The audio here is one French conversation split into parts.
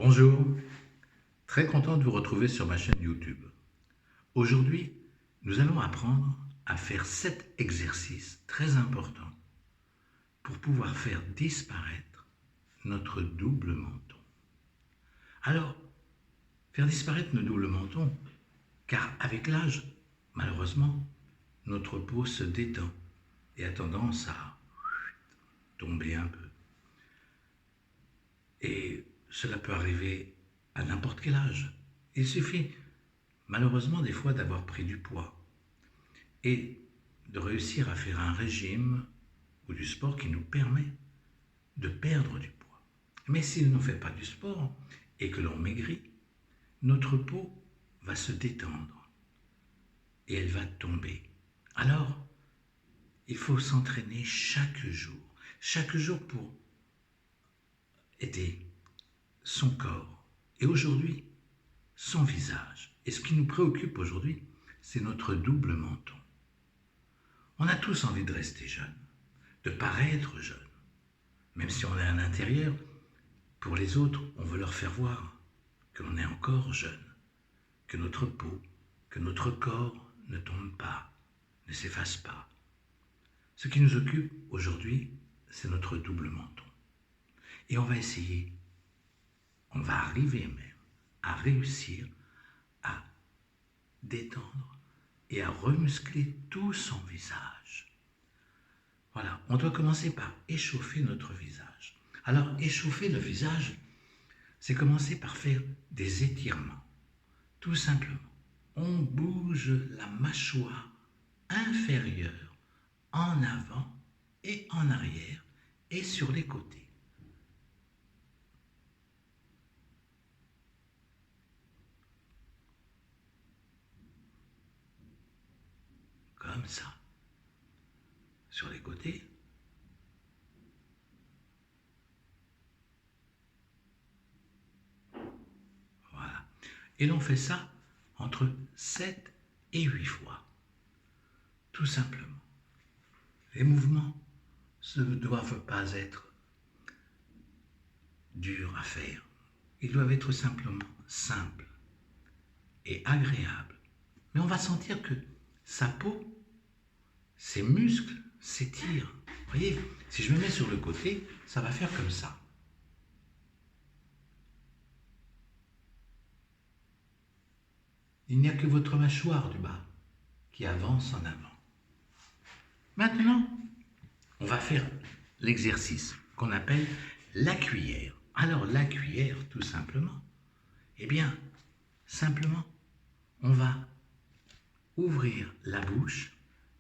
Bonjour, très content de vous retrouver sur ma chaîne YouTube. Aujourd'hui, nous allons apprendre à faire 7 exercices très importants pour pouvoir faire disparaître notre double menton. Alors, faire disparaître notre double menton, car avec l'âge, malheureusement, notre peau se détend et a tendance à tomber un peu. Et cela peut arriver à n'importe quel âge. Il suffit malheureusement des fois d'avoir pris du poids et de réussir à faire un régime ou du sport qui nous permet de perdre du poids. Mais si l'on ne fait pas du sport et que l'on maigrit, notre peau va se détendre et elle va tomber. Alors, il faut s'entraîner chaque jour pour aider son corps et aujourd'hui son visage. Et ce qui nous préoccupe aujourd'hui, c'est notre double menton. On a tous envie de rester jeune, de paraître jeune. Même si on est à l'intérieur, pour les autres, on veut leur faire voir que l'on est encore jeune, que notre peau, que notre corps ne tombe pas, ne s'efface pas. Ce qui nous occupe aujourd'hui, c'est notre double menton. Et on va essayer, on va arriver même à réussir à détendre et à remuscler tout son visage. Voilà, on doit commencer par échauffer notre visage. Alors, échauffer le visage, c'est commencer par faire des étirements. Tout simplement, on bouge la mâchoire inférieure en avant et en arrière et sur les côtés. Comme ça. Sur les côtés. Voilà. Et l'on fait ça entre 7 et 8 fois. Tout simplement. Les mouvements ne doivent pas être durs à faire. Ils doivent être simplement simples et agréables. Mais on va sentir que sa peau, ses muscles s'étirent. Vous voyez, si je me mets sur le côté, ça va faire comme ça. Il n'y a que votre mâchoire du bas qui avance en avant. Maintenant, on va faire l'exercice qu'on appelle la cuillère. Alors la cuillère, tout simplement, eh bien, simplement, on va ouvrir la bouche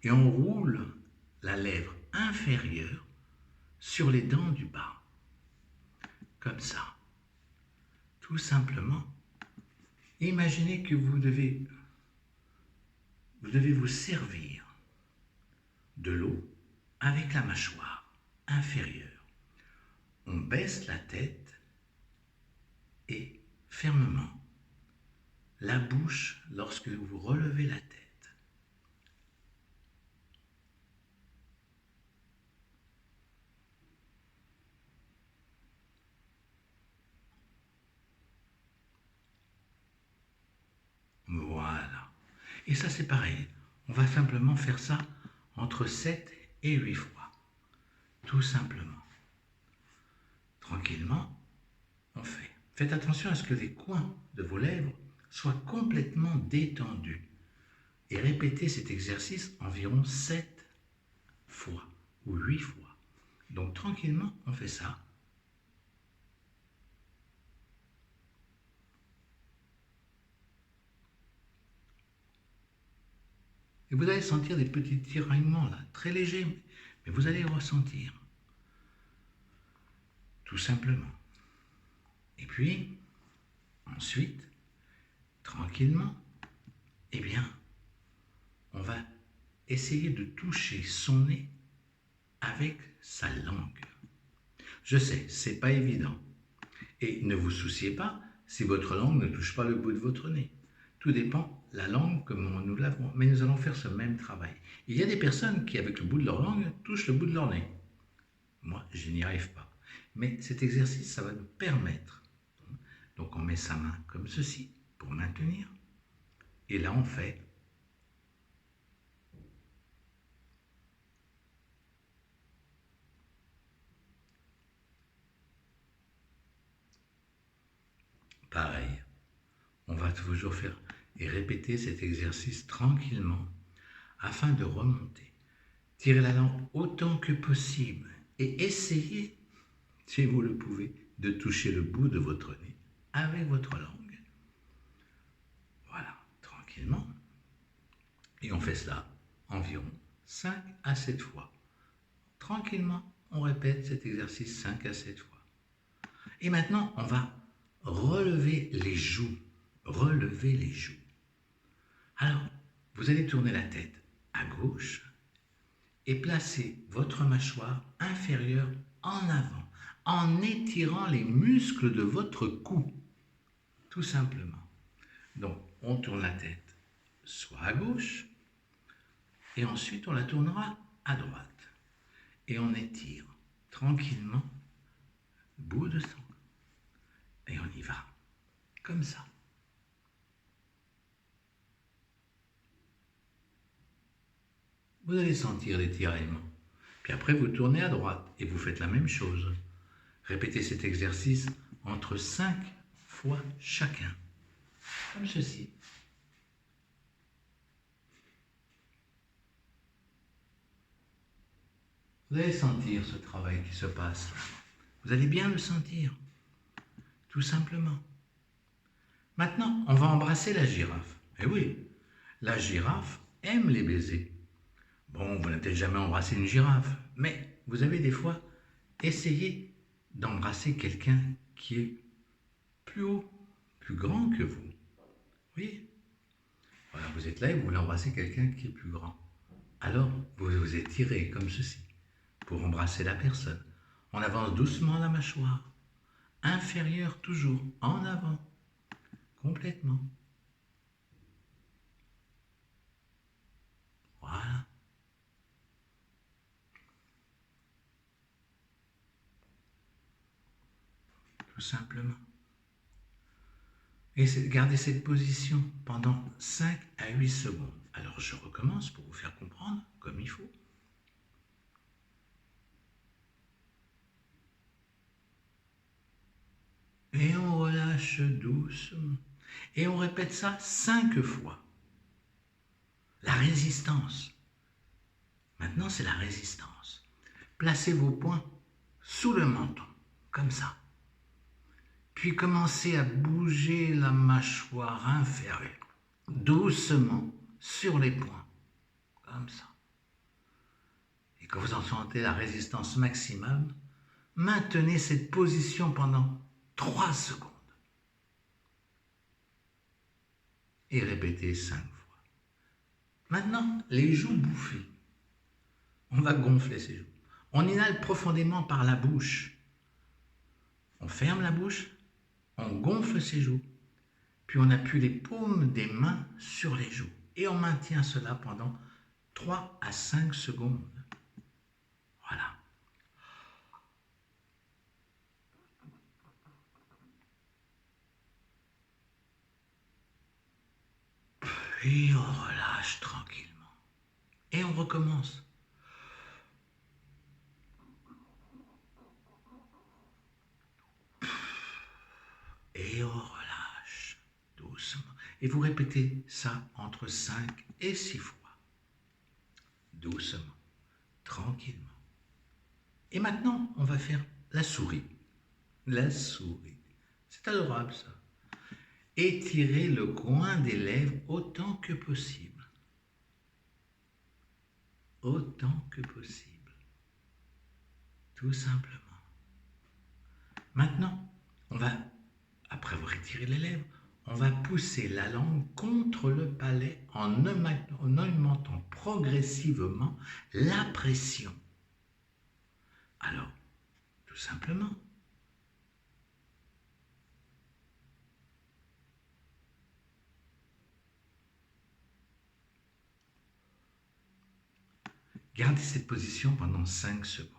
et on roule la lèvre inférieure sur les dents du bas. Comme ça. Tout simplement. Imaginez que vous devez vous servir de l'eau avec la mâchoire inférieure. On baisse la tête et fermement la bouche lorsque vous relevez la tête. Voilà. Et ça c'est pareil. On va simplement faire ça entre 7 et 8 fois. Tout simplement. Tranquillement, on fait. Faites attention à ce que les coins de vos lèvres soient complètement détendus. Et répétez cet exercice environ 7 fois ou 8 fois. Donc tranquillement, on fait ça. Et vous allez sentir des petits tiraillements là, très légers, mais vous allez ressentir. Tout simplement. Et puis, ensuite, tranquillement, eh bien, on va essayer de toucher son nez avec sa langue. Je sais, c'est pas évident. Et ne vous souciez pas si votre langue ne touche pas le bout de votre nez. Tout dépend la langue comment nous l'avons. Mais nous allons faire ce même travail. Il y a des personnes qui, avec le bout de leur langue, touchent le bout de leur nez. Moi, je n'y arrive pas. Mais cet exercice, ça va nous permettre Donc on met sa main comme ceci pour maintenir. Et là on fait pareil. On va toujours faire et répéter cet exercice tranquillement afin de remonter. Tirez la langue autant que possible et essayez, si vous le pouvez, de toucher le bout de votre nez avec votre langue. Voilà, tranquillement. Et on fait cela environ 5 à 7 fois. Tranquillement, on répète cet exercice 5 à 7 fois. Et maintenant, on va relever les joues. Relever les joues. Alors, vous allez tourner la tête à gauche et placer votre mâchoire inférieure en avant, en étirant les muscles de votre cou, tout simplement. Donc, on tourne la tête soit à gauche, et ensuite on la tournera à droite. Et on étire tranquillement le bout de sang. Et on y va, comme ça. Vous allez sentir les tiraillements. Puis après, vous tournez à droite et vous faites la même chose. Répétez cet exercice entre 5 fois chacun, comme ceci. Vous allez sentir ce travail qui se passe là. Vous allez bien le sentir, tout simplement. Maintenant, on va embrasser la girafe. Eh oui, la girafe aime les baisers. Bon, vous n'avez peut-être jamais embrassé une girafe, mais vous avez des fois essayé d'embrasser quelqu'un qui est plus haut, plus grand que vous. Oui. Voilà, vous êtes là et vous voulez embrasser quelqu'un qui est plus grand. Alors, vous vous étirez comme ceci pour embrasser la personne. On avance doucement la mâchoire, inférieure toujours, en avant, complètement. Voilà. Tout simplement. Et gardez cette position pendant 5 à 8 secondes. Alors je recommence pour vous faire comprendre comme il faut. Et on relâche doucement. Et on répète ça 5 fois. La résistance. Maintenant, c'est la résistance. Placez vos poings sous le menton, comme ça. Puis commencez à bouger la mâchoire inférieure, doucement, sur les poings, comme ça. Et quand vous en sentez la résistance maximum, maintenez cette position pendant 3 secondes. Et répétez 5 fois. Maintenant, les joues bouffées. On va gonfler ces joues. On inhale profondément par la bouche. On ferme la bouche, on gonfle ses joues, puis on appuie les paumes des mains sur les joues. Et on maintient cela pendant 3 à 5 secondes. Voilà. Puis on relâche tranquillement. Et on recommence. Et on relâche doucement. Et vous répétez ça entre 5 et 6 fois. Doucement, tranquillement. Et maintenant, on va faire la souris. La souris. C'est adorable ça. Étirez le coin des lèvres autant que possible. Autant que possible. Tout simplement. Maintenant, on va, après avoir étiré les lèvres, on va pousser la langue contre le palais en augmentant progressivement la pression. Alors, tout simplement, gardez cette position pendant 5 secondes.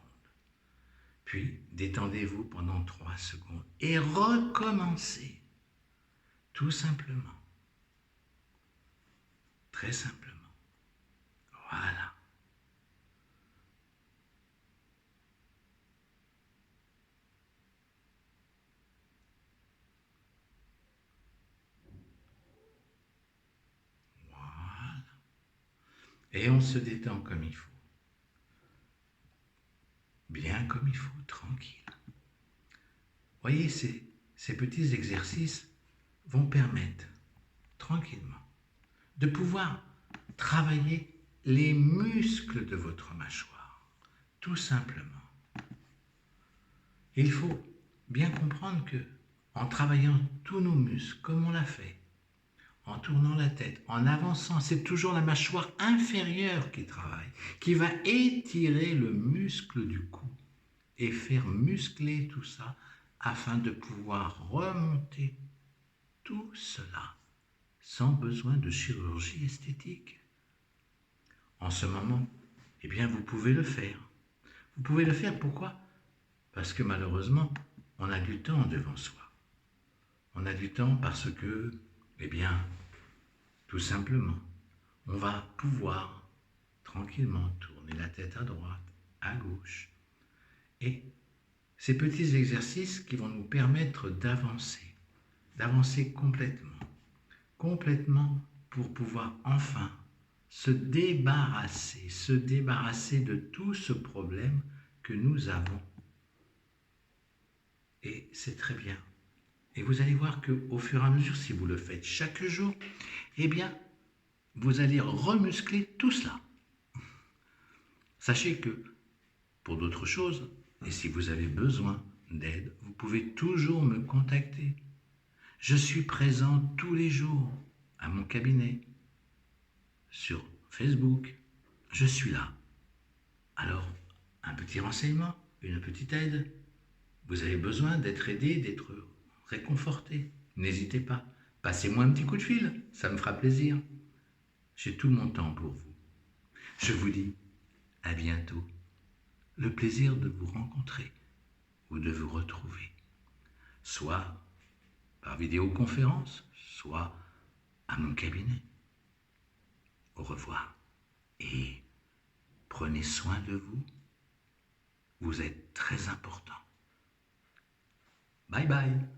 Puis, détendez-vous pendant 3 secondes et recommencez. Tout simplement. Très simplement. Voilà. Voilà. Et on se détend comme il faut. Bien comme il faut, tranquille. Voyez, ces petits exercices vont permettre, tranquillement, de pouvoir travailler les muscles de votre mâchoire, tout simplement. Il faut bien comprendre que, en travaillant tous nos muscles, comme on l'a fait, en tournant la tête, en avançant, c'est toujours la mâchoire inférieure qui travaille, qui va étirer le muscle du cou et faire muscler tout ça afin de pouvoir remonter tout cela sans besoin de chirurgie esthétique. En ce moment, eh bien, vous pouvez le faire. Vous pouvez le faire, pourquoi? Parce que malheureusement, on a du temps devant soi. On a du temps parce que, eh bien, tout simplement, on va pouvoir tranquillement tourner la tête à droite, à gauche. Et ces petits exercices qui vont nous permettre d'avancer complètement pour pouvoir enfin se débarrasser de tout ce problème que nous avons. Et c'est très bien. Et vous allez voir qu'au fur et à mesure, si vous le faites chaque jour, eh bien, vous allez remuscler tout cela. Sachez que, pour d'autres choses, et si vous avez besoin d'aide, vous pouvez toujours me contacter. Je suis présent tous les jours à mon cabinet, sur Facebook. Je suis là. Alors, un petit renseignement, une petite aide. Vous avez besoin d'être aidé, d'être réconforté. N'hésitez pas. Passez-moi un petit coup de fil, ça me fera plaisir. J'ai tout mon temps pour vous. Je vous dis à bientôt. Le plaisir de vous rencontrer ou de vous retrouver, soit par vidéoconférence, soit à mon cabinet. Au revoir et prenez soin de vous. Vous êtes très important. Bye bye.